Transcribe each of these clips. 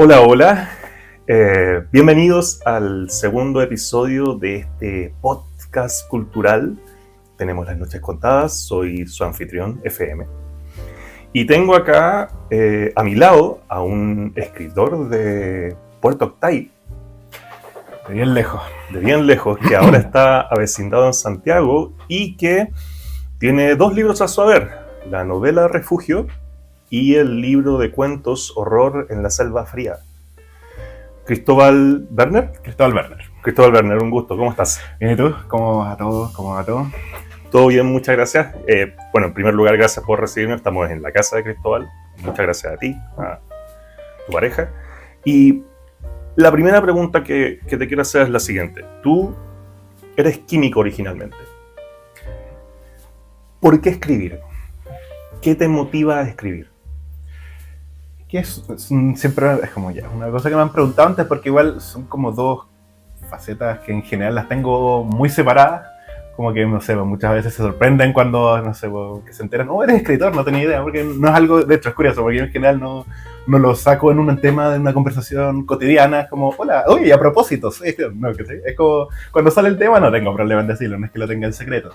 Hola, hola. Bienvenidos al segundo episodio de este podcast cultural. Tenemos las noches contadas, soy su anfitrión, FM. Y tengo acá a mi lado a un escritor de Puerto Octay. De bien lejos. De bien lejos, que ahora está avecindado en Santiago y que tiene dos libros a su haber. La novela Refugio y el libro de cuentos Horror en la Selva Fría. Cristóbal Werner. Cristóbal Werner, un gusto. ¿Cómo estás? Bien, ¿y tú? ¿Cómo va todo? Todo bien, muchas gracias. Bueno, en primer lugar, gracias por recibirme. Estamos en la casa de Cristóbal. Muchas gracias a ti, a tu pareja. Y la primera pregunta que te quiero hacer es la siguiente. Tú eres químico originalmente. ¿Por qué escribir? ¿Qué te motiva a escribir? Que siempre es como ya una cosa que me han preguntado antes, porque igual son como dos facetas que en general las tengo muy separadas. Como que, no sé, muchas veces se sorprenden cuando, no sé, que se enteran, oh, eres escritor, no tenía idea, porque no es algo, de hecho es curioso, porque yo en general no lo saco en un tema de una conversación cotidiana, es como, hola, oye, a propósito, soy escritor. No, ¿sí? Es como, cuando sale el tema no tengo problema en decirlo, no es que lo tenga en secreto,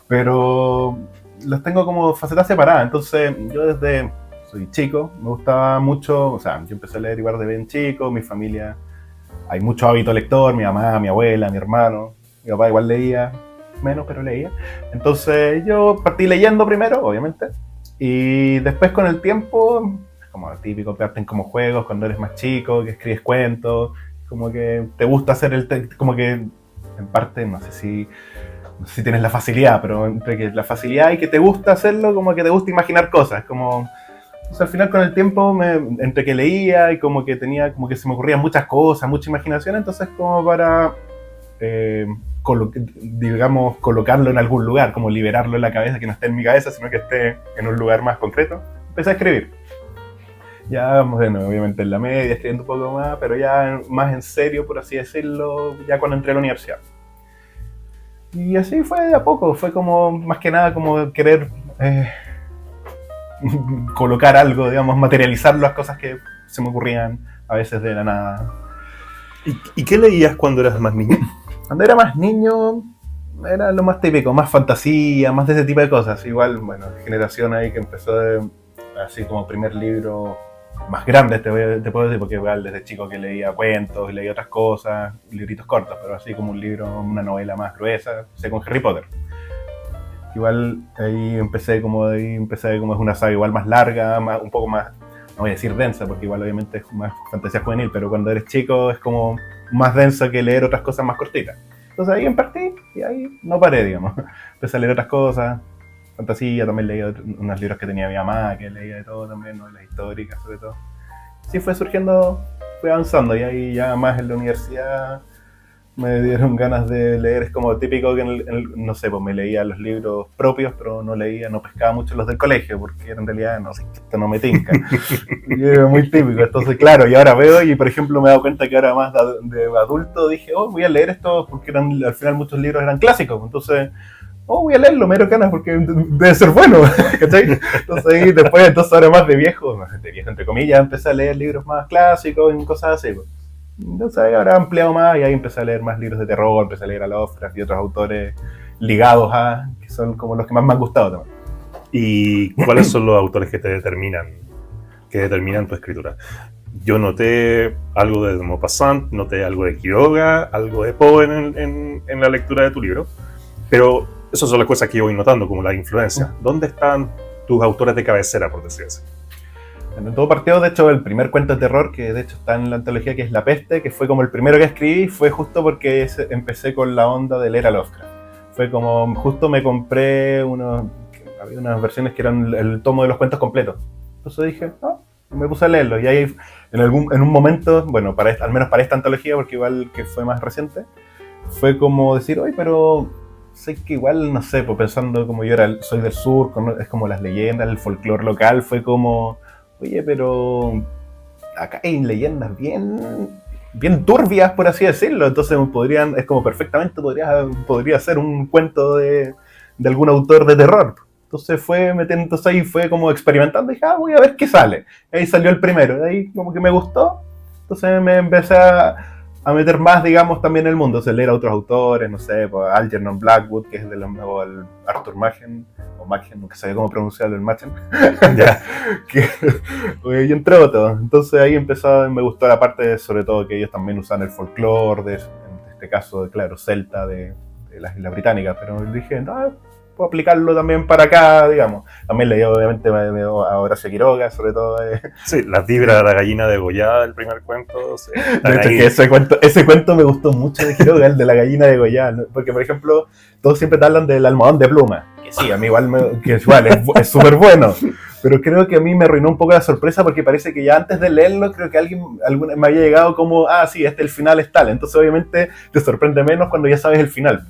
pero los tengo como facetas separadas. Entonces yo desde soy chico, me gustaba mucho, o sea, yo empecé a leer igual de bien chico, mi familia, hay mucho hábito lector, mi mamá, mi abuela, mi hermano, mi papá igual leía, menos, pero leía. Entonces yo partí leyendo primero, obviamente, y después con el tiempo, como típico, parten como juegos cuando eres más chico, que escribes cuentos, como que te gusta hacer como que en parte, no sé si tienes la facilidad, pero entre que la facilidad y que te gusta hacerlo, como que te gusta imaginar cosas, como... Entonces, al final con el tiempo, entre que leía y como que se me ocurrían muchas cosas, mucha imaginación, entonces como para, digamos, colocarlo en algún lugar, como liberarlo en la cabeza, que no esté en mi cabeza, sino que esté en un lugar más concreto, empecé a escribir. Ya, bueno, obviamente en la media, escribiendo un poco más, pero ya más en serio, por así decirlo, ya cuando entré a la universidad. Y así fue de a poco, fue como, más que nada, como querer... colocar algo, digamos, materializar las cosas que se me ocurrían a veces de la nada. ¿Y qué leías cuando eras más niño? Cuando era más niño era lo más típico, más fantasía, más de ese tipo de cosas. Igual, bueno, generación ahí que empezó así como primer libro más grande, te puedo decir, porque igual desde chico que leía cuentos y leía otras cosas, libritos cortos, pero así como un libro, una novela más gruesa, sé, con Harry Potter. Igual ahí empecé como es una saga igual más larga, un poco más, no voy a decir densa, porque igual obviamente es más fantasía juvenil, pero cuando eres chico es como más densa que leer otras cosas más cortitas. Entonces ahí partí y ahí no paré, digamos. Empecé a leer otras cosas, fantasía, también leí unos libros que tenía mi mamá, que leía de todo también, novelas históricas sobre todo. Sí, fue surgiendo, fue avanzando, y ahí ya más en la universidad me dieron ganas de leer. Es como típico que no sé, pues me leía los libros propios, pero no pescaba mucho los del colegio, porque en realidad, no sé, esto no me tinca. Y era muy típico. Entonces, claro, y ahora veo, y por ejemplo me he dado cuenta que ahora más de adulto dije, oh, voy a leer esto, porque al final muchos libros eran clásicos. Entonces, oh, voy a leerlo, me dieron ganas, porque debe ser bueno, ¿cachai? Entonces, ahora más de viejo entre comillas, empecé a leer libros más clásicos y cosas así, pues. Entonces ahora he ampliado más y ahí empecé a leer más libros de terror, empecé a leer a Lovecraft y otros autores ligados a, que son como los que más me han gustado también. ¿Y cuáles son los autores que determinan tu escritura? Yo noté algo de Maupassant, noté algo de Quiroga, algo de Poe en la lectura de tu libro, pero esas son las cosas que yo voy notando, como la influencia. ¿Dónde están tus autores de cabecera, por decir así? En todo partido, de hecho, el primer cuento de terror, que de hecho está en la antología, que es La Peste, que fue como el primero que escribí, fue justo porque empecé con la onda de leer a Lovecraft. Fue como, justo me compré había unas versiones que eran el tomo de los cuentos completos. Entonces dije, me puse a leerlo. Y ahí, en un momento, bueno, al menos para esta antología, porque igual que fue más reciente, fue como decir, oye, pero sé que igual, no sé, pues pensando como yo soy del sur, es como las leyendas, el folclore local, fue como... Oye, pero acá hay leyendas bien turbias, por así decirlo. Entonces es como perfectamente podría ser un cuento de algún autor de terror. Entonces ahí fue como experimentando y dije, voy a ver qué sale. Ahí salió el primero, de ahí como que me gustó. Entonces me empecé a meter más, digamos, también en el mundo, o sea, leer a otros autores, no sé, pues Algernon Blackwood, que es o el Arthur Machen, o Machen, nunca sabía cómo pronunciarlo, el Machen, Ya. y entre otros. Entonces ahí empezó, me gustó la parte, sobre todo, que ellos también usan el folclore, en este caso, claro, celta de las Islas Británicas, pero dije, no, puedo aplicarlo también para acá, digamos. También leí, obviamente, a Horacio Quiroga, sobre todo. Sí, las vibras de la gallina degollada del primer cuento. Sí, De hecho, que ese cuento me gustó mucho de Quiroga, el de la gallina degollada, ¿no? Porque, por ejemplo, todos siempre te hablan del almohadón de pluma, que sí, a mí igual, es súper bueno, pero creo que a mí me arruinó un poco la sorpresa porque parece que ya antes de leerlo, creo que alguien me había llegado como, sí, el final es tal, entonces obviamente te sorprende menos cuando ya sabes el final.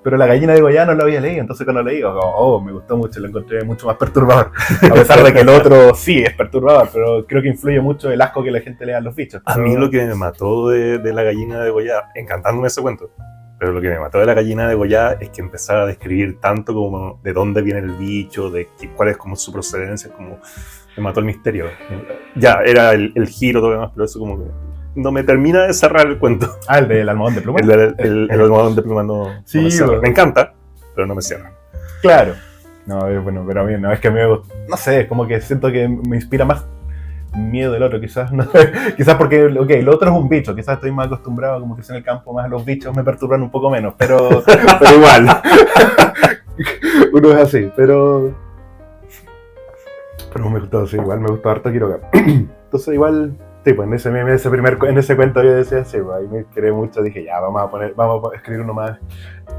Pero la gallina de Goya no lo había leído, entonces cuando lo leí, me gustó mucho, lo encontré mucho más perturbador. A pesar de que el otro sí es perturbador, pero creo que influye mucho el asco que la gente le da a los bichos. A mí lo que me mató de la gallina de Goya, encantándome ese cuento, pero lo que me mató de la gallina de Goya es que empezaba a describir tanto como de dónde viene el bicho, de cuál es como su procedencia, como me mató el misterio. Ya, era el giro, todo lo demás, pero eso como que no me termina de cerrar el cuento. El del almohadón de pluma. El almohadón de pluma no me cierra. Bueno. Me encanta, pero no me cierra. Claro. No, bueno, pero a mí no, es que me gusta. No sé, como que siento que me inspira más miedo del otro, quizás. No, quizás porque, el otro es un bicho, quizás estoy más acostumbrado, como que en el campo más los bichos me perturban un poco menos, pero igual. Uno es así, pero me gustó, sí, igual me gustó harto Quiroga. Entonces igual. Sí, pues en ese cuento yo decía, sí, pues ahí me quedé mucho, dije, ya, vamos a escribir uno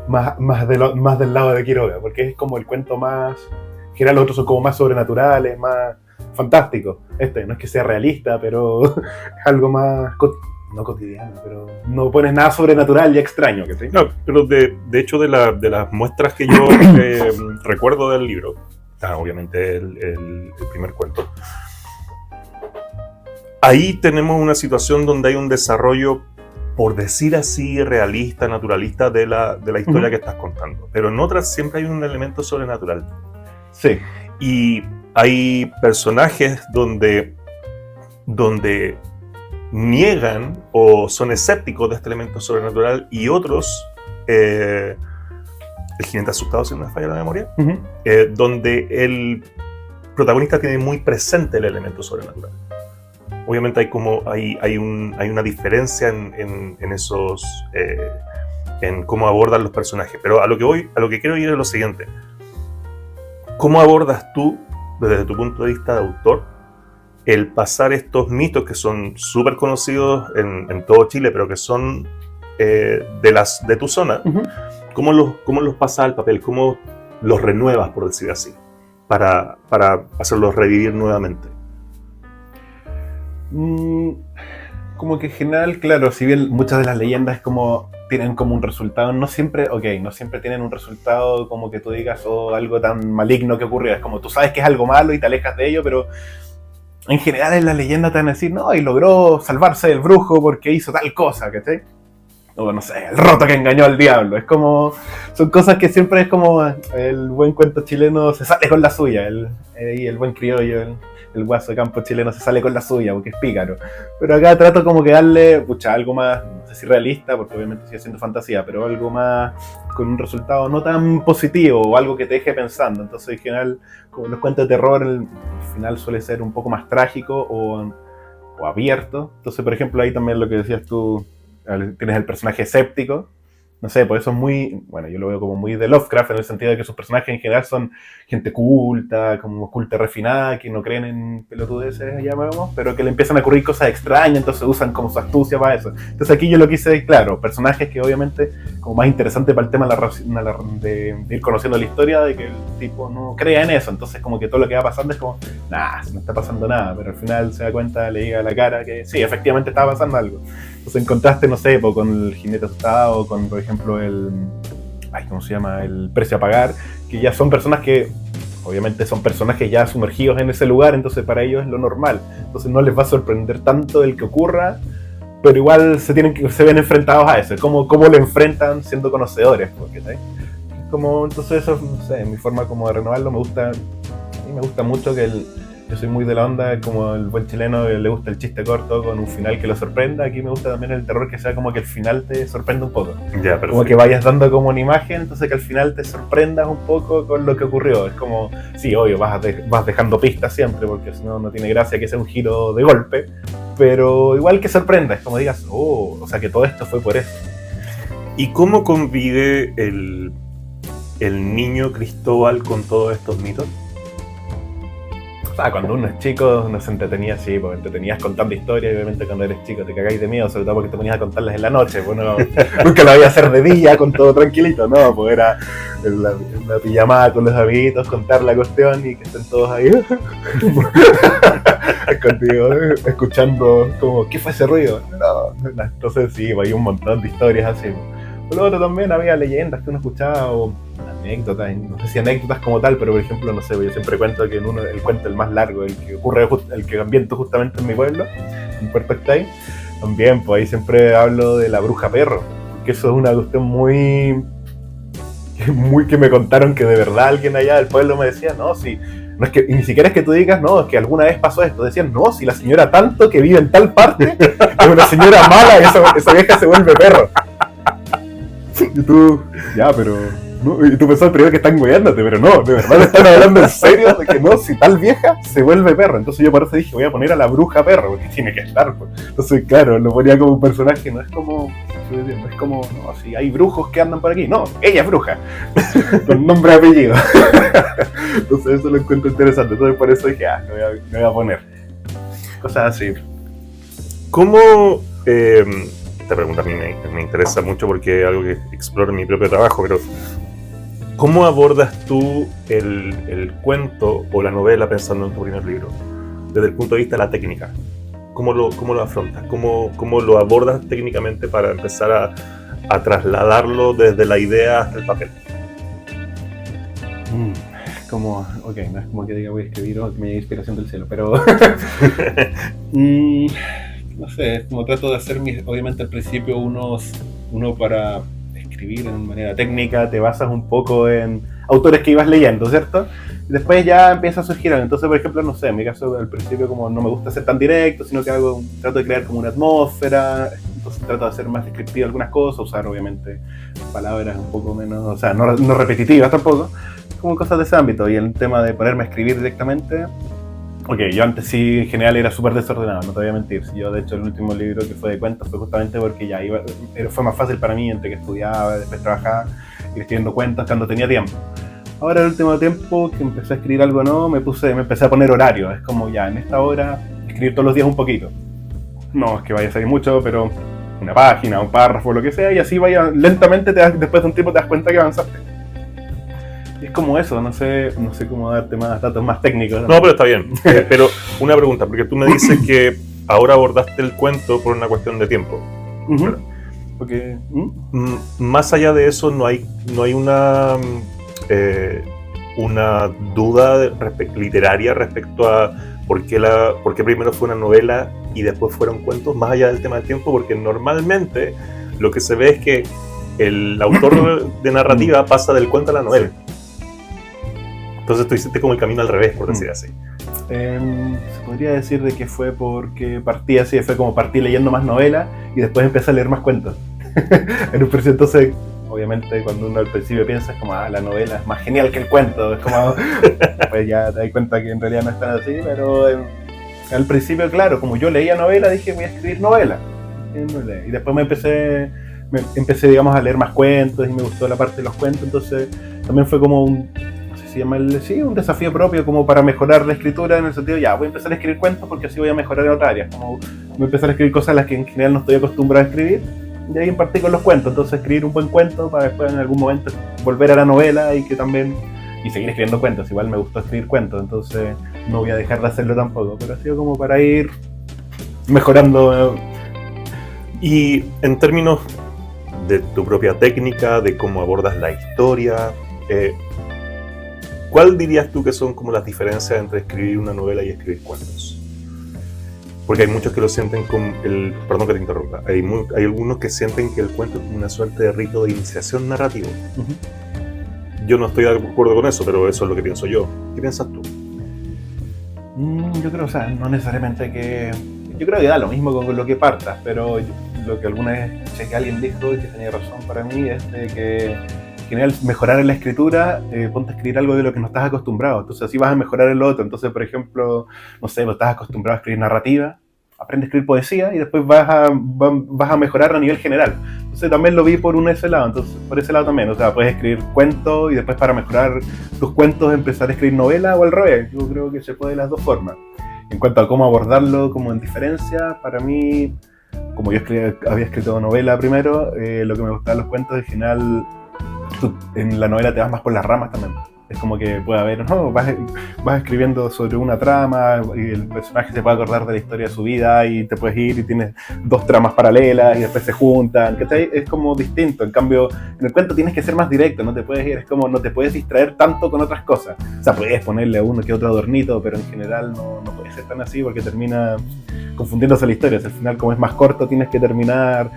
más del lado de Quiroga, porque es como el cuento más, en general los otros son como más sobrenaturales, más fantásticos. No es que sea realista, pero es algo más, no cotidiano, pero no pones nada sobrenatural y extraño, ¿sí? No, pero de hecho de las muestras que yo recuerdo del libro, obviamente el primer cuento, ahí tenemos una situación donde hay un desarrollo, por decir así, realista, naturalista de la historia que estás contando. Pero en otras siempre hay un elemento sobrenatural. Sí. Y hay personajes donde niegan o son escépticos de este elemento sobrenatural y otros, el jinete asustado, si no me falla la memoria, donde el protagonista tiene muy presente el elemento sobrenatural. Obviamente hay una diferencia en esos en cómo abordan los personajes, pero a lo que quiero ir es lo siguiente: ¿cómo abordas tú desde tu punto de vista de autor el pasar estos mitos que son súper conocidos en todo Chile, pero que son de tu zona? ¿Cómo los pasas al papel? ¿Cómo los renuevas, por decir así, para hacerlos revivir nuevamente? Como que en general, claro, si bien muchas de las leyendas tienen como un resultado, no siempre tienen un resultado como que tú digas algo tan maligno que ocurrió. Es como tú sabes que es algo malo y te alejas de ello, pero en general en las leyendas te van a decir, no, y logró salvarse del brujo porque hizo tal cosa, ¿cachai? O no sé, el roto que engañó al diablo. Es como, son cosas que siempre es como el buen cuento chileno se sale con la suya, el buen criollo, el guaso de campo chileno se sale con la suya porque es pícaro. Pero acá trato como que darle algo más, no sé si realista, porque obviamente sigue siendo fantasía, pero algo más con un resultado no tan positivo o algo que te deje pensando. Entonces en general, como los cuentos de terror, el final suele ser un poco más trágico o abierto. Entonces, por ejemplo, ahí también lo que decías tú, tienes el personaje escéptico. No sé, por eso es muy, bueno, yo lo veo como muy de Lovecraft, en el sentido de que sus personajes en general son gente culta, como culta refinada, que no creen en pelotudeces, llamamos, pero que le empiezan a ocurrir cosas extrañas, entonces usan como su astucia para eso. Entonces aquí yo lo quise, claro, personajes que obviamente, como más interesante para el tema de ir conociendo la historia, de que el tipo no crea en eso, entonces como que todo lo que va pasando es como, no está pasando nada, pero al final se da cuenta, le diga a la cara que sí, efectivamente está pasando algo. Entonces en contraste, no sé, con el jinete asustado, con por ejemplo ¿cómo se llama? El precio a pagar, que ya son personas que obviamente son personajes ya sumergidos en ese lugar, entonces para ellos es lo normal, entonces no les va a sorprender tanto el que ocurra, pero igual se ven enfrentados a eso, cómo lo enfrentan siendo conocedores, porque ¿sabes? Como, entonces eso, no sé, mi forma como de renovarlo, a mí me gusta mucho que yo soy muy de la onda, como el buen chileno que le gusta el chiste corto con un final que lo sorprenda. Aquí me gusta también el terror que sea como que el final te sorprenda un poco. Ya, perfecto. Como que vayas dando como una imagen, entonces que al final te sorprendas un poco con lo que ocurrió. Es como, sí, obvio, vas dejando pistas siempre, porque si no, no tiene gracia que sea un giro de golpe, pero igual que sorprenda, es como digas, oh, o sea que todo esto fue por eso. ¿Y cómo convive el niño Cristóbal con todos estos mitos? O sea, cuando uno es chico, uno se entretenía así, porque entretenías contando historias, y obviamente cuando eres chico te cagáis de miedo, sobre todo porque te ponías a contarlas en la noche, pues no, nunca lo voy a hacer de día con todo tranquilito, no, pues era en la pijamada con los amiguitos, contar la cuestión y que estén todos ahí contigo, escuchando como, ¿qué fue ese ruido? No, entonces sí, hay un montón de historias así. Luego otro también había leyendas que uno escuchaba o anécdotas, no sé si anécdotas como tal, pero por ejemplo, no sé, yo siempre cuento que el cuento el más largo, el que ocurre, el que ambiento justamente en mi pueblo, en Puerto Octay, también, pues ahí siempre hablo de la bruja perro, porque eso es una cuestión muy que me contaron que de verdad alguien allá del pueblo me decía, no, si, no es que, y ni siquiera es que tú digas, no, es que alguna vez pasó esto, decían, no, si la señora tanto que vive en tal parte, es una señora mala y esa vieja se vuelve perro. Y tú, ya, pero... ¿no? Y tú pensabas primero que están güeyándote, pero no, de verdad están hablando en serio de que no, si tal vieja se vuelve perro. Entonces yo por eso dije, voy a poner a la bruja perro, porque tiene que estar. Pues. Entonces, claro, lo ponía como un personaje, no es como, no, si hay brujos que andan por aquí, no, ella es bruja, con nombre y apellido. Entonces eso lo encuentro interesante, entonces por eso dije, me voy a poner. Cosas así. ¿Cómo... esta pregunta a mí me interesa mucho porque es algo que exploro en mi propio trabajo, pero ¿cómo abordas tú el cuento o la novela pensando en tu primer libro? Desde el punto de vista de la técnica. ¿Cómo lo afrontas? ¿Cómo lo abordas técnicamente para empezar a trasladarlo desde la idea hasta el papel? Como, ok, no es como que diga voy a escribir o que me llegue inspiración del cielo, pero... no sé, como trato de hacer, obviamente al principio uno para escribir de manera técnica te basas un poco en autores que ibas leyendo, ¿cierto? Y después ya empieza a surgir algo. Entonces, por ejemplo, no sé, en mi caso al principio como no me gusta ser tan directo, sino que trato de crear como una atmósfera, entonces trato de hacer más descriptiva algunas cosas, usar obviamente palabras un poco menos, o sea, no repetitivas tampoco, como cosas de ese ámbito. Y el tema de ponerme a escribir directamente... Ok, yo antes sí en general era súper desordenado, no te voy a mentir. Yo de hecho el último libro que fue de cuentos fue justamente porque ya fue más fácil para mí entre que estudiaba, después trabajaba, ir escribiendo cuentos cuando tenía tiempo. Ahora el último tiempo que empecé a escribir algo nuevo me empecé a poner horario, es como ya en esta hora escribir todos los días un poquito. No es que vaya a salir mucho, pero una página, un párrafo, lo que sea, y así vaya lentamente, después de un tiempo te das cuenta que avanzaste. Es como eso, no sé cómo darte más datos más técnicos. No, pero está bien. Pero una pregunta, porque tú me dices que ahora abordaste el cuento por una cuestión de tiempo. Uh-huh. Porque, más allá de eso, no hay una duda literaria respecto a por qué primero fue una novela y después fueron cuentos, más allá del tema del tiempo, porque normalmente lo que se ve es que el autor de narrativa pasa del cuento a la novela. Entonces tú hiciste como el camino al revés, por decir así. Se podría decir de que fue porque partí así, fue como partí leyendo más novelas y después empecé a leer más cuentos. En un principio, entonces, obviamente cuando uno al principio piensa es como, la novela es más genial que el cuento, es como, pues ya te das cuenta que en realidad no es tan así, pero al principio, claro, como yo leía novela, dije voy a escribir novela. Y después me empecé, digamos, a leer más cuentos y me gustó la parte de los cuentos, entonces también fue como un desafío propio como para mejorar la escritura en el sentido, ya, voy a empezar a escribir cuentos porque así voy a mejorar en otras áreas, como voy a empezar a escribir cosas a las que en general no estoy acostumbrado a escribir, y ahí partí con los cuentos, entonces escribir un buen cuento para después en algún momento volver a la novela y seguir escribiendo cuentos, igual me gustó escribir cuentos, entonces no voy a dejar de hacerlo tampoco, pero ha sido como para ir mejorando. Y en términos de tu propia técnica, de cómo abordas la historia, ¿cuál dirías tú que son como las diferencias entre escribir una novela y escribir cuentos? Porque hay muchos que lo sienten como perdón que te interrumpa, hay algunos que sienten que el cuento es como una suerte de rito de iniciación narrativo. Uh-huh. Yo no estoy de acuerdo con eso, pero eso es lo que pienso yo. ¿Qué piensas tú? yo creo, o sea, no necesariamente que... Yo creo que da lo mismo con lo que partas, pero lo que alguna vez escuché que alguien dijo y que tenía razón para mí es de que en general mejorar en la escritura, ponte a escribir algo de lo que no estás acostumbrado, entonces así vas a mejorar en lo otro. Entonces, por ejemplo, no sé, pues estás acostumbrado a escribir narrativa, aprende a escribir poesía y después vas a mejorar a nivel general. Entonces también lo vi por ese lado, entonces por ese lado también, o sea, puedes escribir cuentos y después para mejorar tus cuentos empezar a escribir novela o al revés. Yo creo que se puede de las dos formas. En cuanto a cómo abordarlo como en diferencia, para mí, como yo había escrito novela primero, lo que me gustaban los cuentos, en general, tú en la novela te vas más por las ramas también. Es como que puede haber, no, vas escribiendo sobre una trama y el personaje se puede acordar de la historia de su vida y te puedes ir y tienes dos tramas paralelas y después se juntan, ¿cachai? Es como distinto. En cambio, en el cuento tienes que ser más directo, no te puedes ir, es como no te puedes distraer tanto con otras cosas. O sea, puedes ponerle a uno que otro adornito, pero en general no puede ser tan así porque termina confundiéndose la historia. O sea, al final, como es más corto, tienes que terminar,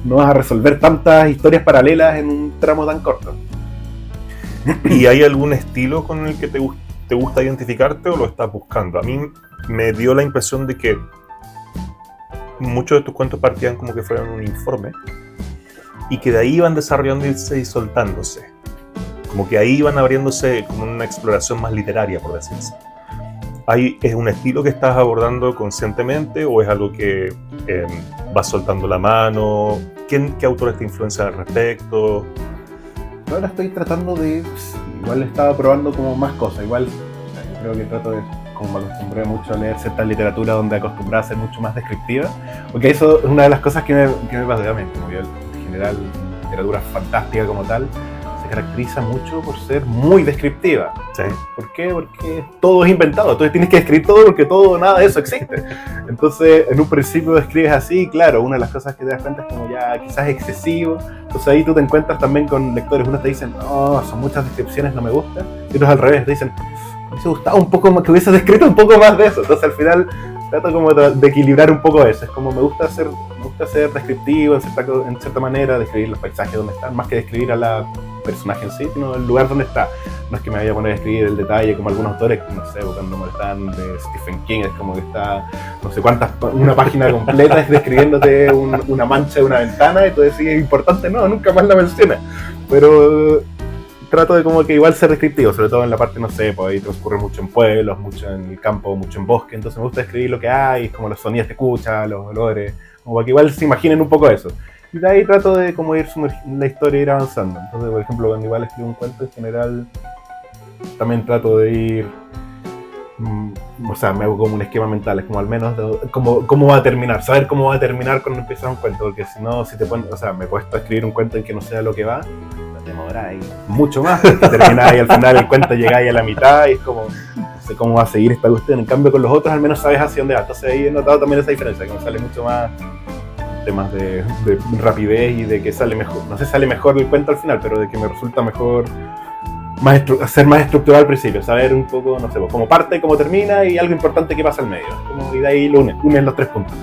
no vas a resolver tantas historias paralelas en un tramo tan corto. ¿Y hay algún estilo con el que te gusta identificarte o lo estás buscando? A mí me dio la impresión de que muchos de tus cuentos partían como que fueran un informe y que de ahí iban desarrollándose y soltándose. Como que ahí iban abriéndose como una exploración más literaria, por decirse. ¿Es un estilo que estás abordando conscientemente o es algo que vas soltando la mano? ¿Qué autores te influencian al respecto? Ahora estoy tratando de... Igual estaba probando como más cosas. Igual creo que trato de... Como me acostumbré mucho a leer cierta literatura donde acostumbraba a ser mucho más descriptiva. Porque eso es una de las cosas que me pasa también. Como yo, en general, literatura fantástica como tal, se caracteriza mucho por ser muy descriptiva. Sí. ¿Por qué? Porque todo es inventado. Entonces tienes que escribir todo porque nada de eso existe. Entonces, en un principio escribes así, claro, una de las cosas que te das cuenta es como ya quizás excesivo. Entonces ahí tú te encuentras también con lectores. Unos te dicen, no, son muchas descripciones, no me gustan. Y otros al revés, te dicen, me hubiese gustado un poco más, que hubieses descrito un poco más de eso. Entonces al final trato como de equilibrar un poco eso. Es como me gusta ser descriptivo en cierta manera, describir los paisajes donde están, más que describir a la personaje en sí, sino el lugar donde está. No es que me vaya a poner a escribir el detalle como algunos autores, no sé, cuando me están de Stephen King, es como que está, no sé cuántas, una página completa es describiéndote una mancha de una ventana y tú decís, es importante, no, nunca más la menciona. Pero trato de como que igual ser descriptivo, sobre todo en la parte, no sé, pues ahí transcurre mucho en pueblos, mucho en el campo, mucho en bosque, entonces me gusta describir lo que hay, como los sonidos que escucha, los olores, como para que igual se imaginen un poco eso. Y de ahí trato de como ir la historia, ir avanzando. Entonces, por ejemplo, cuando igual escribo un cuento en general, también trato de ir, o sea, me hago como un esquema mental, es como al menos cómo va a terminar, saber cómo va a terminar cuando empieza un cuento, porque si no, si te pones, o sea, me he puesto a escribir un cuento en que no sea lo que va, te demoráis mucho más, termináis al final el cuento, llegáis a la mitad y es como, no sé cómo va a seguir esta cuestión. En cambio, con los otros al menos sabes hacia dónde va. Entonces ahí he notado también esa diferencia, que me sale mucho más temas de rapidez y de que sale mejor, no sé si sale mejor el cuento al final, pero de que me resulta mejor ser más estructurado al principio, saber un poco, no sé, cómo parte, cómo termina y algo importante que pasa al medio, como, y de ahí lo unen los 3 puntos.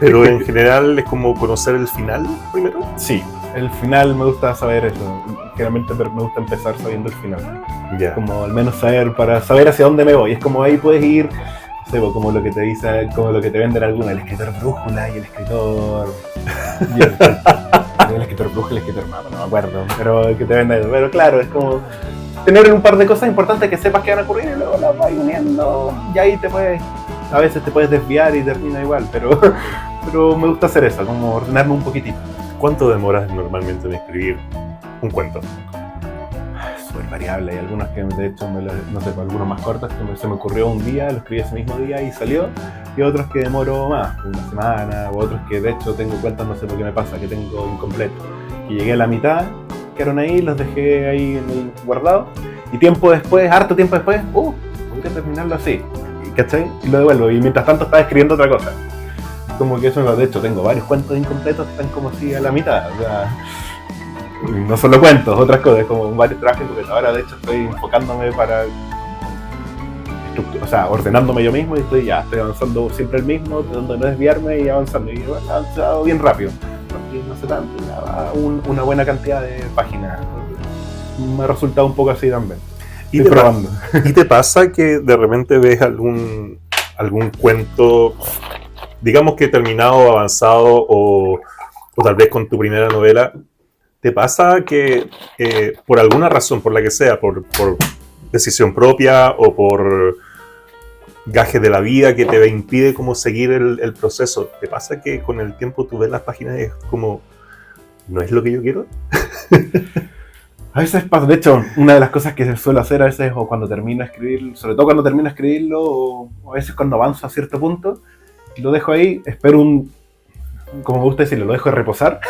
Pero en general es como conocer el final primero. Sí, el final me gusta saber eso, generalmente me gusta empezar sabiendo el final, Ya. como al menos para saber hacia dónde me voy, es como ahí puedes ir, no sé, como lo que te dice, como lo que te venden algunos, el escritor brújula y el escritor el escritor brújula y el escritor mapa, no me acuerdo, pero que te venden, pero claro, es como tener un par de cosas importantes que sepas que van a ocurrir y luego las vas uniendo y ahí a veces te puedes desviar y termina igual, pero me gusta hacer eso, como ordenarme un poquitito. ¿Cuánto demoras normalmente en escribir un cuento? Súper variable, hay algunos que de hecho, no sé, algunos más cortos que se me ocurrió un día, lo escribí ese mismo día y salió, y otros que demoro más, una semana, o otros que de hecho tengo cuentos, no sé por qué me pasa, que tengo incompletos, y llegué a la mitad, quedaron ahí, los dejé ahí en el guardado, y tiempo después, harto tiempo después, voy a terminarlo así, ¿cachai? Y lo devuelvo, y mientras tanto estaba escribiendo otra cosa. Como que eso, de hecho, tengo varios cuentos incompletos que están como así a la mitad, o sea, no solo cuentos, otras cosas, como varios trabajos, porque ahora de hecho estoy enfocándome ordenándome yo mismo y estoy avanzando siempre el mismo, tratando de no desviarme y avanzando, y he avanzado bien rápido, no sé tanto, ya va una buena cantidad de páginas, me ha resultado un poco así también. ¿Y te pasa que de repente ves algún cuento, digamos que terminado, avanzado o tal vez con tu primera novela, ¿te pasa que por alguna razón, por la que sea, por decisión propia o por gajes de la vida que te impide como seguir el proceso, ¿te pasa que con el tiempo tú ves las páginas y es como, no es lo que yo quiero? A veces pasa, de hecho, una de las cosas que se suele hacer a veces, o cuando termino de escribir, sobre todo cuando termino de escribirlo, o a veces cuando avanzo a cierto punto, lo dejo ahí, espero como me gusta decirlo, lo dejo de reposar,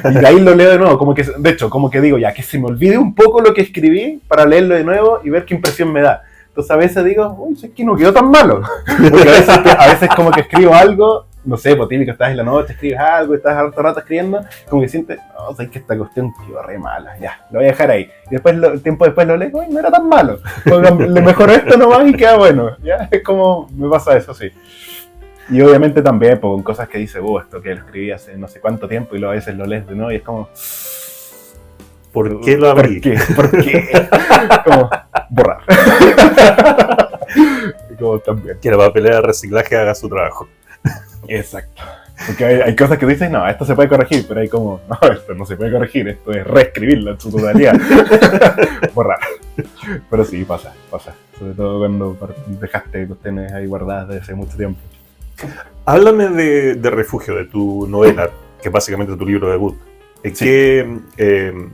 y de ahí lo leo de nuevo, como que, de hecho, como que digo, ya, que se me olvide un poco lo que escribí, para leerlo de nuevo y ver qué impresión me da. Entonces a veces digo, uy, es que no quedó tan malo, porque a veces como que escribo algo, no sé, pues típico, estás en la noche, escribes algo, estás harto rato escribiendo, como que sientes, no, sabes que esta cuestión quedó re mala, ya, lo voy a dejar ahí. Y después, tiempo después lo leo, uy, no era tan malo, le mejoró esto nomás y queda bueno, ya, es como, me pasa eso, sí. Y obviamente también, pues, con cosas que dice, esto que lo escribí hace no sé cuánto tiempo, y luego a veces lo lees de nuevo y es como, ¿por qué lo abrí? ¿Por qué? Como, borrar. Como también. Que la papelera de reciclaje haga su trabajo. Exacto. Porque hay cosas que dices, no, esto se puede corregir, pero hay como, no, esto no se puede corregir, esto es reescribirlo en su totalidad. Borrar. Pero sí, pasa. Sobre todo cuando dejaste cuestiones ahí guardadas desde hace mucho tiempo. Háblame de Refugio, de tu novela, que es básicamente tu libro debut. Es Sí. que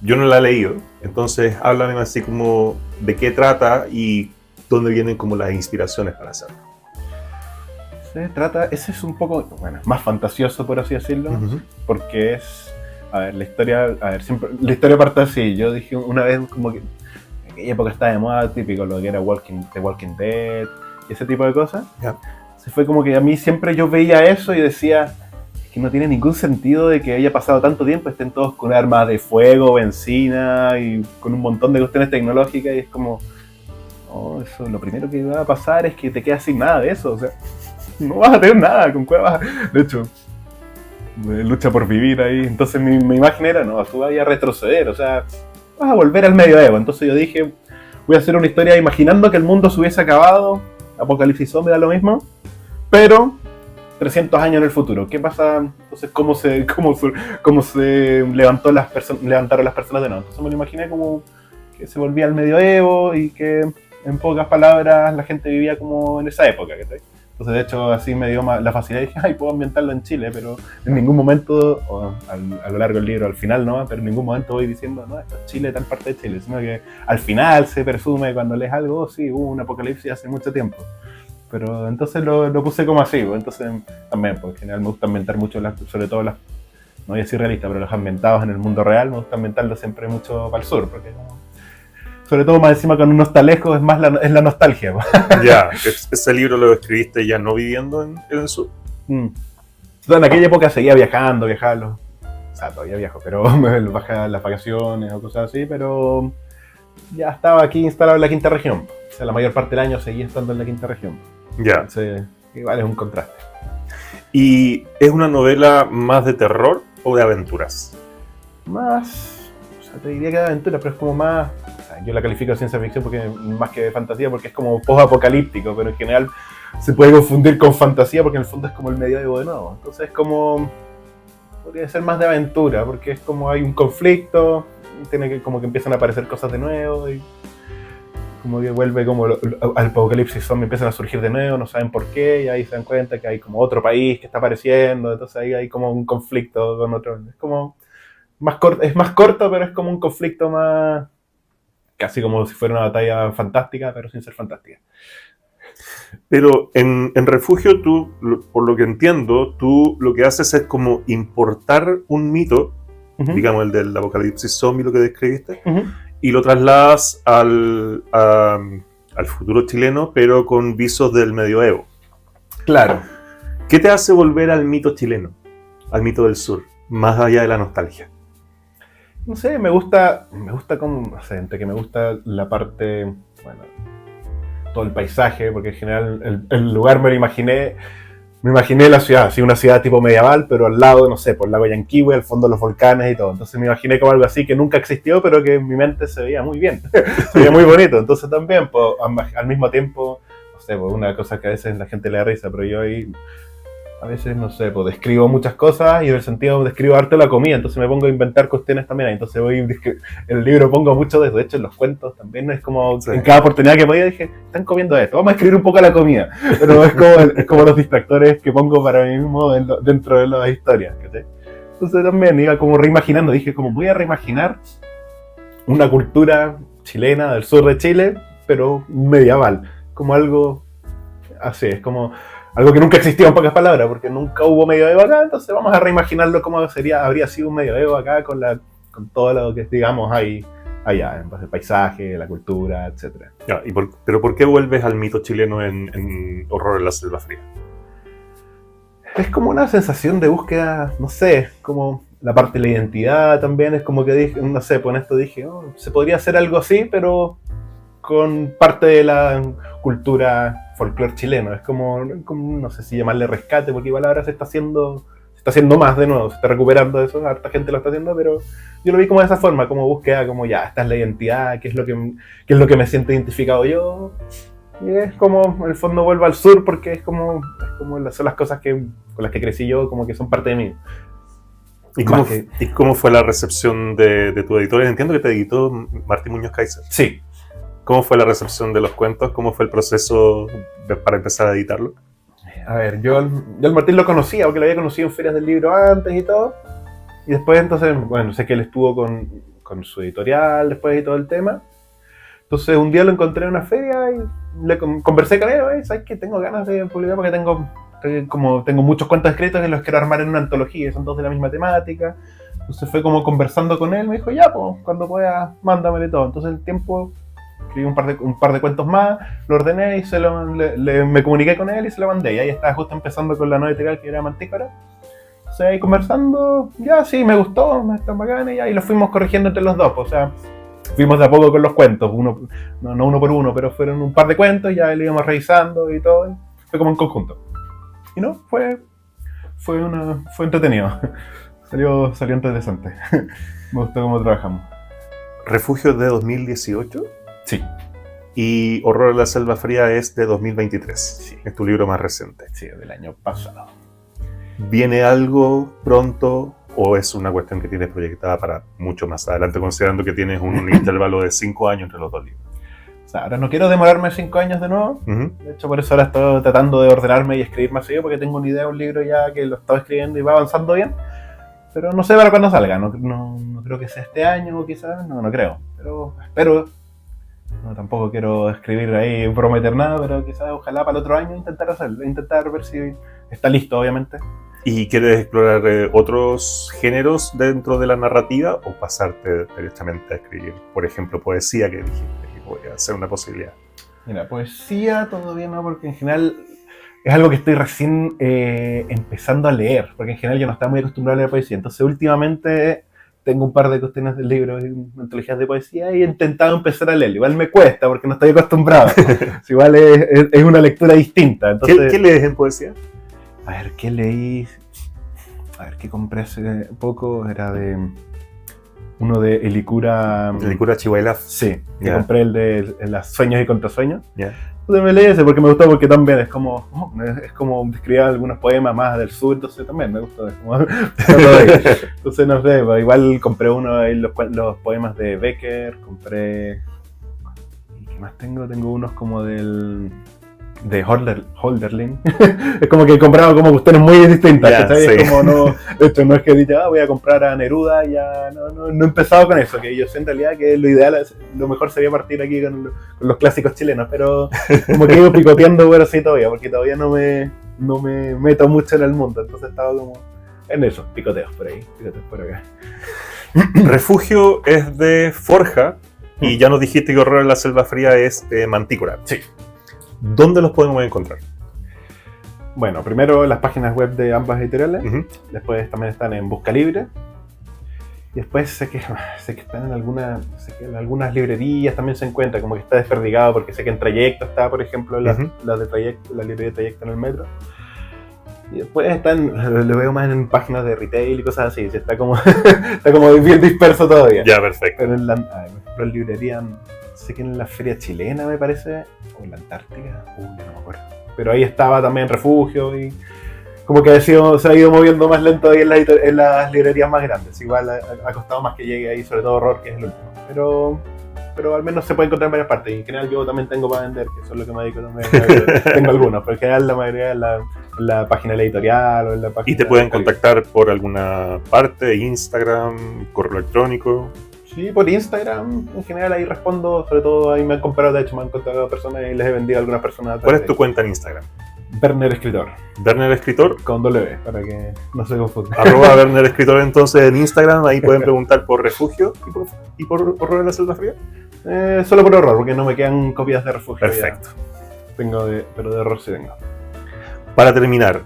yo no la he leído, entonces háblame así como de qué trata y dónde vienen como las inspiraciones para hacerlo. Se trata, ese es un poco, bueno, más fantasioso, por así decirlo, porque es, a ver, siempre, la historia parte así. Yo dije una vez como que en aquella época estaba de moda, típico, lo que era The Walking Dead y ese tipo de cosas. Yeah. Se fue como que a mí siempre yo veía eso y decía, es que no tiene ningún sentido de que haya pasado tanto tiempo, estén todos con armas de fuego, benzina y con un montón de cuestiones tecnológicas, y es como, no, eso, lo primero que va a pasar es que te quedas sin nada de eso, o sea, no vas a tener nada, con cuevas. De hecho, lucha por vivir ahí. Entonces mi imagen era, no, tú vas a retroceder, o sea, vas a volver al medioevo. Entonces yo dije, voy a hacer una historia imaginando que el mundo se hubiese acabado, apocalipsis zombie da lo mismo, pero 300 años en el futuro. ¿Qué pasa? Entonces, ¿cómo se levantaron las personas de nuevo? Entonces me lo imaginé como que se volvía al medioevo y que, en pocas palabras, la gente vivía como en esa época, ¿cachai? Entonces, de hecho, así me dio la facilidad y dije, ay, puedo ambientarlo en Chile, pero en ningún momento, o a lo largo del libro, al final no, pero en ningún momento voy diciendo, no, esto es Chile, tal parte de Chile, sino que al final se presume cuando lees algo, oh, sí, hubo un apocalipsis hace mucho tiempo. Pero entonces lo puse como así, pues. Entonces también, porque en general me gusta ambientar mucho, sobre todo no voy a decir realista, pero los ambientados en el mundo real, me gusta ambientarlos siempre mucho para el sur, porque sobre todo más encima cuando uno está lejos, es más es la nostalgia. Ya, ese libro lo escribiste ya no viviendo en el sur. Entonces, en aquella época seguía viajando, o sea, todavía viajo, pero me baja las vacaciones o cosas así, pero ya estaba aquí instalado en la quinta región. O sea, la mayor parte del año seguía estando en la quinta región. Ya. Entonces, igual es un contraste. ¿Y es una novela más de terror o de aventuras? Más, o sea, te diría que de aventura, pero es como más, o sea, yo la califico de ciencia ficción porque más que de fantasía, porque es como post-apocalíptico, pero en general se puede confundir con fantasía porque en el fondo es como el medioevo de nuevo. Entonces es como, podría ser más de aventura, porque es como hay un conflicto, como que empiezan a aparecer cosas de nuevo y como que vuelve como al apocalipsis zombie, empiezan a surgir de nuevo, no saben por qué, y ahí se dan cuenta que hay como otro país que está apareciendo, entonces ahí hay como un conflicto con otro. Es como es más corto, pero es como un conflicto más, casi como si fuera una batalla fantástica, pero sin ser fantástica. Pero en Refugio tú, por lo que entiendo, tú lo que haces es como importar un mito, digamos el del apocalipsis zombie, lo que describiste, y lo trasladas al futuro chileno, pero con visos del medioevo. Claro. ¿Qué te hace volver al mito chileno, al mito del sur, más allá de la nostalgia? No sé, me gusta como, no sé, entre que me gusta la parte, bueno, todo el paisaje, porque en general el lugar me lo imaginé la ciudad, así una ciudad tipo medieval, pero al lado, no sé, por el lago Yanquihue, al fondo los volcanes y todo. Entonces me imaginé como algo así que nunca existió, pero que en mi mente se veía muy bien, se veía muy bonito. Entonces también, pues, al mismo tiempo, no sé, pues una cosa que a veces la gente le da risa, pero yo ahí a veces, no sé, pues describo muchas cosas y en el sentido describo harto la comida, entonces me pongo a inventar cuestiones también ahí, entonces en el libro pongo mucho de eso, de hecho en los cuentos también es como, Sí. en cada oportunidad que podía dije, están comiendo esto, vamos a escribir un poco de la comida, pero es como los distractores que pongo para mí mismo dentro de las historias, ¿cachai? Entonces también iba como reimaginando, dije como voy a reimaginar una cultura chilena del sur de Chile, pero medieval, como algo así, es como algo que nunca existió en pocas palabras, porque nunca hubo medioevo acá, entonces vamos a reimaginarlo como habría sido un medioevo acá con todo lo que digamos hay allá, en base al paisaje, la cultura, etc. Ya, pero ¿por qué vuelves al mito chileno en Horror en la Selva Fría? Es como una sensación de búsqueda, no sé, como la parte de la identidad también, es como que dije, no sé, con esto dije, oh, se podría hacer algo así, pero con parte de la cultura folclore chileno. Es como, no sé si llamarle rescate, porque igual ahora se está haciendo más de nuevo, se está recuperando eso, harta gente lo está haciendo, pero yo lo vi como de esa forma, como búsqueda, como ya, esta es la identidad, qué es lo que me siento identificado yo. Y es como, en el fondo vuelvo al sur porque es como son las cosas con las que crecí yo, como que son parte de mí. ¿Y cómo fue la recepción de tu editor? Entiendo que te editó Martín Muñoz Kaiser. Sí. ¿Cómo fue la recepción de los cuentos? ¿Cómo fue el proceso para empezar a editarlo? A ver, yo al Martín lo conocía, porque lo había conocido en ferias del libro antes y todo. Y después entonces, bueno, sé que él estuvo con su editorial después y todo el tema. Entonces un día lo encontré en una feria y le conversé con él, ¿sabes qué? Tengo ganas de publicar porque tengo muchos cuentos escritos que los quiero armar en una antología, son todos de la misma temática. Entonces fue como conversando con él, me dijo, ya, pues, cuando puedas, mándamele todo. Entonces el tiempo, escribí un par de cuentos más, lo ordené y me comuniqué con él y se lo mandé. Y ahí estaba justo empezando con la nueva editorial que era Mantícora. Entonces ahí conversando, ya, sí, me gustó, está bacán, y ahí lo fuimos corrigiendo entre los dos, pues, o sea, fuimos de a poco con los cuentos, no uno por uno, pero fueron un par de cuentos, ya lo íbamos revisando y todo, y fue como en conjunto. Y no, fue entretenido, salió interesante, me gustó cómo trabajamos. ¿Refugio de 2018? Sí. Y Horror en la Selva Fría es de 2023, Sí. Es tu libro más reciente. Sí, del año pasado. ¿Viene algo pronto o es una cuestión que tienes proyectada para mucho más adelante, considerando que tienes un intervalo de 5 años entre los dos libros? O sea, ahora no quiero demorarme 5 años de nuevo. Uh-huh. De hecho, por eso ahora estoy tratando de ordenarme y escribir más seguido, porque tengo una idea de un libro ya que lo estaba escribiendo y va avanzando bien. Pero no sé para cuándo salga. No creo que sea este año, quizás. No creo. Pero espero. No, tampoco quiero escribir ahí, prometer nada, pero quizás ojalá para el otro año intentar hacerlo. Intentar ver si está listo, obviamente. ¿Y quieres explorar otros géneros dentro de la narrativa o pasarte directamente a escribir, por ejemplo, poesía, que dijiste que podría ser una posibilidad? Mira, poesía todavía no, porque en general es algo que estoy recién empezando a leer, porque en general yo no estaba muy acostumbrado a leer poesía. Entonces últimamente tengo un par de cuestiones de libros, antologías de poesía, y he intentado empezar a leer. Igual me cuesta porque no estoy acostumbrado. Igual es una lectura distinta. Entonces, ¿Qué lees en poesía? A ver, ¿qué leí? A ver, ¿qué compré hace poco? Era de uno de Elicura. ¿Elicura Chihuahua? Sí, que Yeah. compré el de Las Sueños y Contrasueños. Yeah. Entonces me leí ese porque me gustó, porque también es como describía algunos poemas más del sur, entonces también me gustó. Entonces no sé, igual compré uno de los poemas de Becker, compré. ¿Y qué más tengo? Tengo unos como de Holderlin. Es como que he comprado como cuestiones muy distintas, Yeah, ¿cachai? sí. Es como de hecho no es que diga, voy a comprar a Neruda, ya no he empezado con eso, que yo sé en realidad que lo ideal, lo mejor sería partir aquí con los clásicos chilenos, pero como que he ido picoteando por así todavía, porque todavía no me meto mucho en el mundo, entonces estaba como en eso, picoteos por ahí, picoteos por acá. Refugio es de Forja y ya nos dijiste que Horror en la Selva Fría es de Mantícora. Sí. ¿Dónde los podemos encontrar? Bueno, primero las páginas web de ambas editoriales, Uh-huh. después también están en Busca Libre, y después sé que están en algunas librerías también se encuentra, como que está desperdigado, porque sé que en Trayecto está, por ejemplo, la de Trayecto, la librería de Trayecto en el metro. Y después lo veo más en páginas de retail y cosas así, está como bien disperso todavía. Ya, perfecto. Pero por ejemplo, en librería sé que en la feria chilena me parece, o en la Antártica, ya no me acuerdo. Pero ahí estaba también Refugio y como que se ha ido moviendo más lento ahí en las librerías más grandes. Igual ha costado más que llegue ahí, sobre todo Horror, que es el último. Pero al menos se puede encontrar en varias partes. Y en general yo también tengo para vender, que eso es lo que me dedico también. Tengo algunos, pero en general la mayoría en la página editorial o en la página... ¿Y te pueden contactar por alguna parte? Instagram, correo electrónico? Sí, por Instagram. En general ahí respondo, sobre todo ahí me han comprado, de hecho me han contactado personas y les he vendido a algunas personas. ¿Cuál es tu cuenta en Instagram? Werner Escritor. Werner Escritor. Con W, para que no se confunda. @ Werner Escritor entonces en Instagram, ahí pueden preguntar por Refugio y por Horror en la Celda Fría. Solo por Horror, porque no me quedan copias de Refugio. Perfecto. Tengo pero de Horror sí tengo. Para terminar,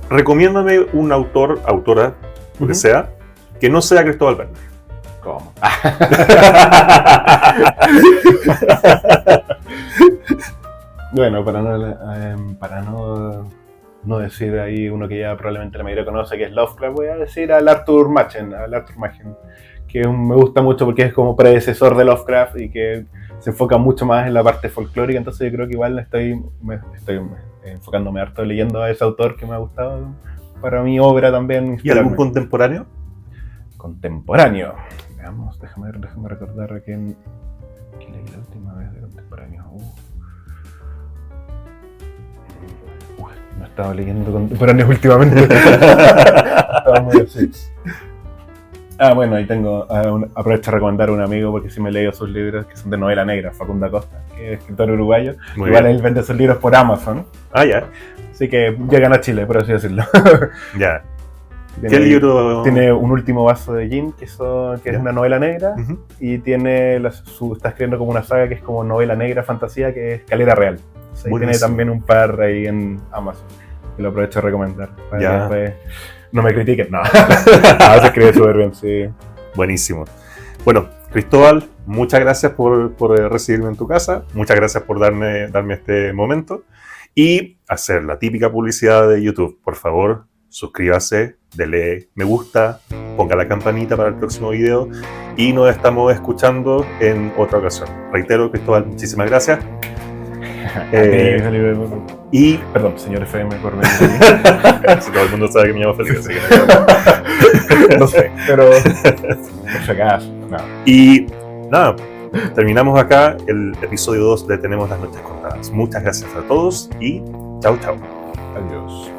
recomiéndame un autor, autora, lo que sea, que no sea Cristóbal Werner. ¿Cómo? Bueno, para no decir ahí uno que ya probablemente la mayoría conoce, que es Lovecraft, voy a decir al Arthur Machen, que me gusta mucho porque es como predecesor de Lovecraft y que se enfoca mucho más en la parte folclórica, entonces yo creo que igual estoy enfocándome harto leyendo a ese autor que me ha gustado para mi obra también. ¿Y algún contemporáneo? Contemporáneo. Veamos, déjame recordar a quién leí la última vez de contemporáneo. No he estado leyendo contemporáneos últimamente. Estaba muy así. Bueno, ahí tengo, aprovecho a recomendar a un amigo porque sí me he leído sus libros que son de novela negra, Facundo Acosta, que es escritor uruguayo. Muy Igual bien. él vende sus libros por Amazon. Ya. Así que llegan a Chile, por así decirlo. Ya. ¿Qué libro? Tiene Un último vaso de gin, que es una novela negra, y tiene está escribiendo como una saga que es como novela negra, fantasía, que es Calera Real. Entonces, ahí tiene también un par ahí en Amazon, que lo aprovecho a recomendar. Para que después no me critiquen, no. Se escribe súper bien, sí. Buenísimo. Bueno, Cristóbal, muchas gracias por recibirme en tu casa, muchas gracias por darme este momento y hacer la típica publicidad de YouTube. Por favor, suscríbase, dele me gusta, ponga la campanita para el próximo video y nos estamos escuchando en otra ocasión. Reitero, Cristóbal, muchísimas gracias. Y perdón, señor FM, por venir. Si todo el mundo sabe que me llamo Felipe, así que no sé, pero por si acaso, no. Y nada, terminamos acá el episodio 2 de Tenemos las Noches Contadas. Muchas gracias a todos y chau. Adiós.